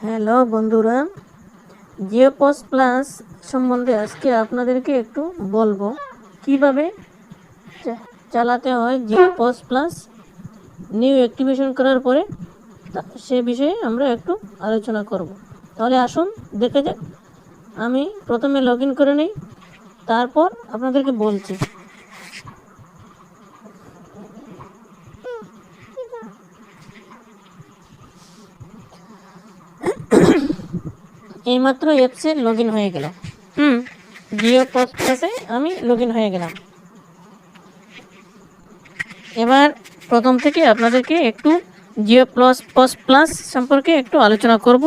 Hello বন্ধুরা, জিও পস plus সম্বন্ধে আজকে আপনাদেরকে একটু বলবো কিভাবে চালাতে হয় জিও পস প্লাস নিউ অ্যাক্টিভেশন করার পরে সে বিষয়ে আমরা একটু আলোচনা করব। তাহলে আসুন দেখে যাক। আমি প্রথমে লগ ইন করে নিই, তারপর আপনাদেরকে বলছি। এইমাত্র অ্যাপসে লগ ইন হয়ে গেল। জিও পস প্লাসে আমি লগ ইন হয়ে গেলাম। এবার প্রথম থেকে আপনাদেরকে একটু জিও পস প্লাস সম্পর্কে একটু আলোচনা করব।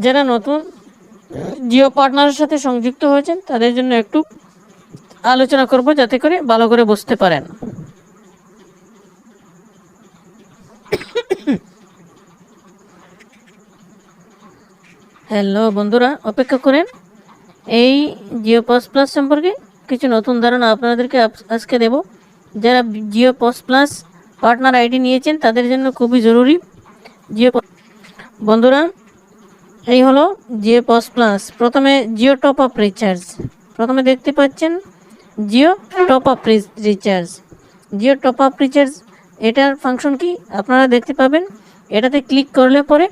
যারা নতুন জিও পার্টনারের সাথে সংযুক্ত হয়েছেন তাদের জন্য একটু আলোচনা করব, যাতে করে ভালো করে বুঝতে পারেন। হ্যালো বন্ধুরা, অপেক্ষা করেন। এই জিও পস প্লাস সম্পর্কে কিছু নতুন ধারণা আপনাদেরকে আজকে দেব। যারা জিও পস প্লাস পার্টনার আইডি নিয়েছেন তাদের জন্য খুবই জরুরি। বন্ধুরা, এই হলো জিও পস প্লাস। প্রথমে জিও টপ আপ রিচার্জ, প্রথমে দেখতে পাচ্ছেন Jio top up recharge. Jio top up recharge এটার ফাংশন কি আপনারা দেখতে পাবেন। এটাতে ক্লিক করলে পরে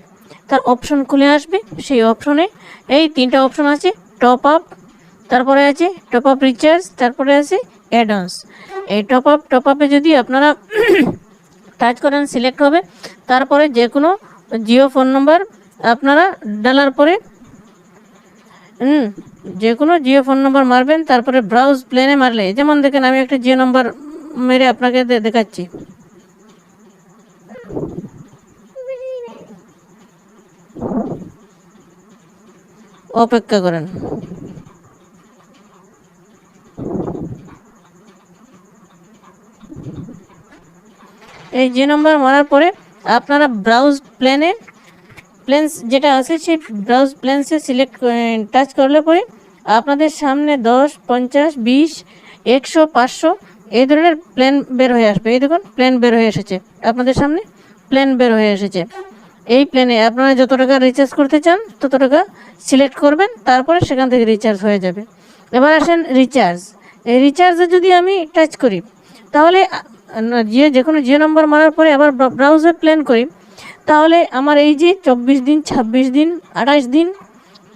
তার অপশন খুলে আসবে। সেই অপশনে এই তিনটা অপশন আছে: টপ আপ, তারপরে আছে টপ আপ রিচার্জ, তারপরে আছে অ্যাডন্স। এই টপ আপে যদি আপনারা টাচ করেন সিলেক্ট হবে। তারপরে যে কোনো জিও ফোন নম্বর আপনারা ডালার পরে যে কোনো জিও ফোন নম্বর মারবেন। তারপরে ব্রাউজ প্লেনে মারলে, যেমন দেখেন আমি একটা জিও নম্বর মেরে আপনাকে দেখাচ্ছি। অপেক্ষা করেন। এই যে নম্বর মারার পরে আপনারা ব্রাউজ প্লেন্স যেটা আছে সেই ব্রাউজ প্লেন্সে সিলেক্ট টাচ করলে পরে আপনাদের সামনে 10, 50, 20, 100, 500 এই ধরনের প্ল্যান বের হয়ে আসবে। এই দেখুন প্ল্যান বের হয়ে এসেছে, আপনাদের সামনে প্ল্যান বের হয়ে এসেছে। এই প্ল্যানে আপনারা যত টাকা রিচার্জ করতে চান তত টাকা সিলেক্ট করবেন, তারপরে সেখান থেকে রিচার্জ হয়ে যাবে। এবার আসেন রিচার্জ। এই রিচার্জে যদি আমি টাচ করি, তাহলে যে কোনো জিও নম্বর মারার পরে আবার ব্রাউজার প্ল্যান করি, তাহলে আমার এই যে 24 দিন, 26 দিন, 28 দিন,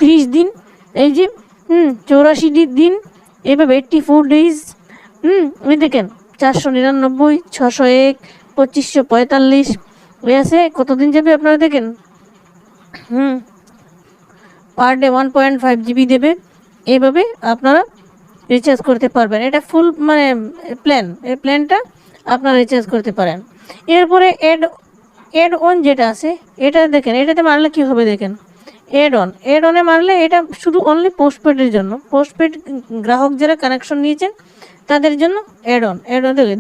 30 দিন, এই যে 84 দিন, এভাবে 84 ডেজ, ওই দেখেন 499, 601, 2545 ওই আছে। কতদিন যাবে আপনারা দেখেন। পার ডে 1.5 জিবি দেবে। এইভাবে আপনারা রিচার্জ করতে পারবেন। এটা ফুল মানে প্ল্যান, এই প্ল্যানটা আপনারা রিচার্জ করতে পারেন। এরপরে এড অন যেটা আছে, এটা দেখেন, এটাতে মারলে কী হবে দেখেন। এড অনে মারলে এটা শুধু অনলি পোস্টপেডের জন্য, পোস্টপেড গ্রাহক যারা কানেকশন নিয়েছেন তাদের জন্য এড অন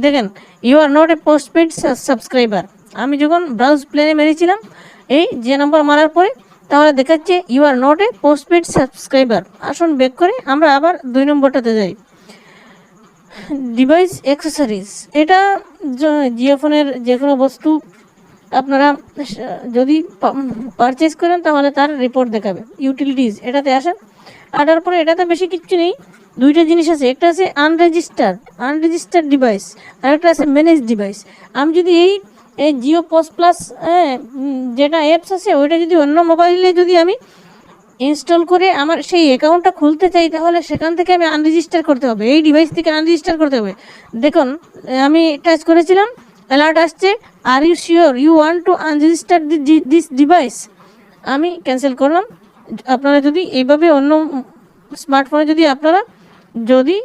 দেখেন, you are not a postpaid subscriber. আমি যখন ব্রাউজ প্লেনে মেরেছিলাম এই যে নম্বর মারার পরে, তাহলে দেখাচ্ছে you are not a postpaid subscriber. আসুন ব্যাক করে আমরা আবার 2 নম্বরটাতে যাই। ডিভাইস অ্যাক্সেসরিজ, এটা জিও ফোনের যে কোনো বস্তু আপনারা যদি পারচেস করেন তাহলে তার রিপোর্ট দেখাবে। ইউটিলিটিস এটাতে আসেন, আসার পরে এটাতে বেশি কিচ্ছু নেই, দুইটা জিনিস আছে। একটা আছে আনরেজিস্টার্ড ডিভাইস, আর একটা আছে ম্যানেজ ডিভাইস। আমি যদি এই জিও পস প্লাস যেটা অ্যাপস আছে ওইটা যদি অন্য মোবাইলে যদি আমি ইনস্টল করে আমার সেই অ্যাকাউন্টটা খুলতে চাই, তাহলে সেখান থেকে আমি আনরেজিস্টার করতে হবে, এই ডিভাইস থেকে আনরেজিস্টার করতে হবে। দেখুন আমি টাচ করেছিলাম, অ্যালার্ট আসছে, are you sure you want to unregister this device. আমি ক্যান্সেল করলাম। আপনারা যদি এইভাবে অন্য স্মার্টফোনে আপনারা যদি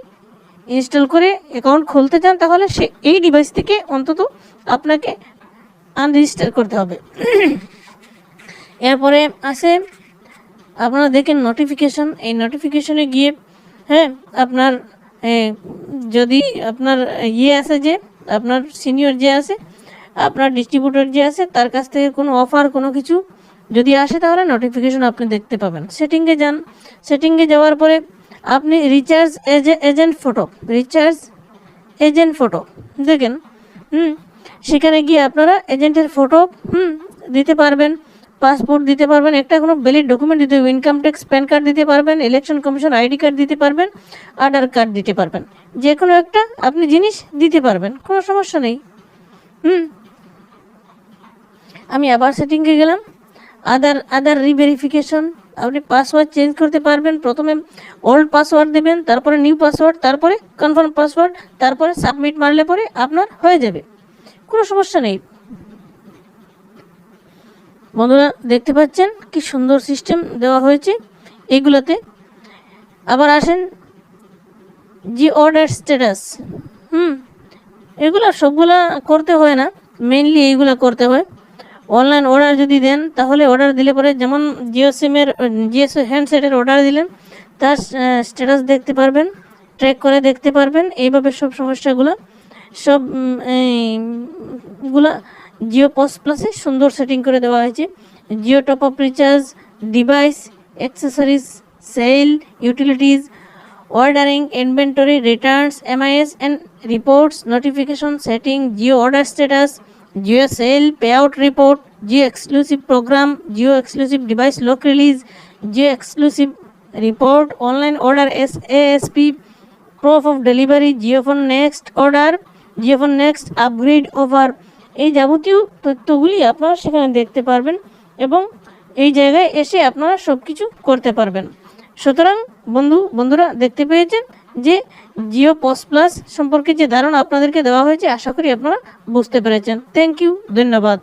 ইনস্টল করে অ্যাকাউন্ট খুলতে চান, তাহলে এই ডিভাইস থেকে অন্তত আপনাকে আনরেজিস্টার করতে হবে। এরপরে আসে আপনারা দেখেন নোটিফিকেশন। এই নোটিফিকেশনে গিয়ে আপনার যদি আপনার আছে, যে আপনার সিনিয়র যে আছে, আপনার ডিস্ট্রিবিউটর যে আছে, তার কাছ থেকে কোনো অফার কোনো কিছু যদি আসে, তাহলে নোটিফিকেশন আপনি দেখতে পাবেন। সেটিংয়ে যান, সেটিংয়ে যাওয়ার পরে আপনি রিচার্জ এজেন্ট ফটো দেখেন। সেখানে গিয়ে আপনারা এজেন্টের ফটো দিতে পারবেন। পাসপোর্ট দিতে পারবেন, একটা কোনো ভ্যালিড ডকুমেন্ট দিতে হবে, ইনকাম ট্যাক্স প্যান কার্ড দিতে পারবেন, ইলেকশন কমিশন আইডি কার্ড দিতে পারবেন, আধার কার্ড দিতে পারবেন, যে কোনো একটা আপনি জিনিস দিতে পারবেন, কোনো সমস্যা নেই। আমি আবার সেটিংয়ে গেলাম, আদার রিভেরিফিকেশন, আপনি পাসওয়ার্ড চেঞ্জ করতে পারবেন। প্রথমে ওল্ড পাসওয়ার্ড দেবেন, তারপরে নিউ পাসওয়ার্ড, তারপরে কনফার্ম পাসওয়ার্ড, তারপরে সাবমিট মারলে পরে আপনার হয়ে যাবে, কোনো সমস্যা নেই। বন্ধুরা দেখতে পাচ্ছেন কি সুন্দর সিস্টেম দেওয়া হয়েছে এইগুলোতে। আবার আসেন জি অর্ডার স্ট্যাটাস, এগুলো সবগুলা করতে হয় না, মেইনলি এইগুলো করতে হয়। অনলাইন অর্ডার যদি দেন তাহলে অর্ডার দিলে পরে, যেমন জিও সিমের জিও হ্যান্ডসেটের অর্ডার দিলেন, তার স্ট্যাটাস দেখতে পারবেন, ট্র্যাক করে দেখতে পারবেন। এইভাবে সব সমস্যাগুলো সব এইগুলা জিও পস প্লাসে সুন্দর সেটিং করে দেওয়া হয়েছে। Jio top up recharge, device, accessories, sale, utilities, ordering, inventory, returns, MIS and reports, notification setting, Jio order status, Jio sale payout report, Jio exclusive program, Jio exclusive device lock release, Jio exclusive report, online order ASP, proof of delivery, JioPhone next order, JioPhone next upgrade offer, এই যাবতীয় তথ্যগুলি আপনারা সেখানে দেখতে পারবেন এবং এই জায়গায় এসে আপনারা সব কিছু করতে পারবেন। সুতরাং বন্ধুরা দেখতে পেয়েছেন যে জিও পস প্লাস সম্পর্কে যে ধারণা আপনাদেরকে দেওয়া হয়েছে, আশা করি আপনারা বুঝতে পেরেছেন। থ্যাংক ইউ, ধন্যবাদ।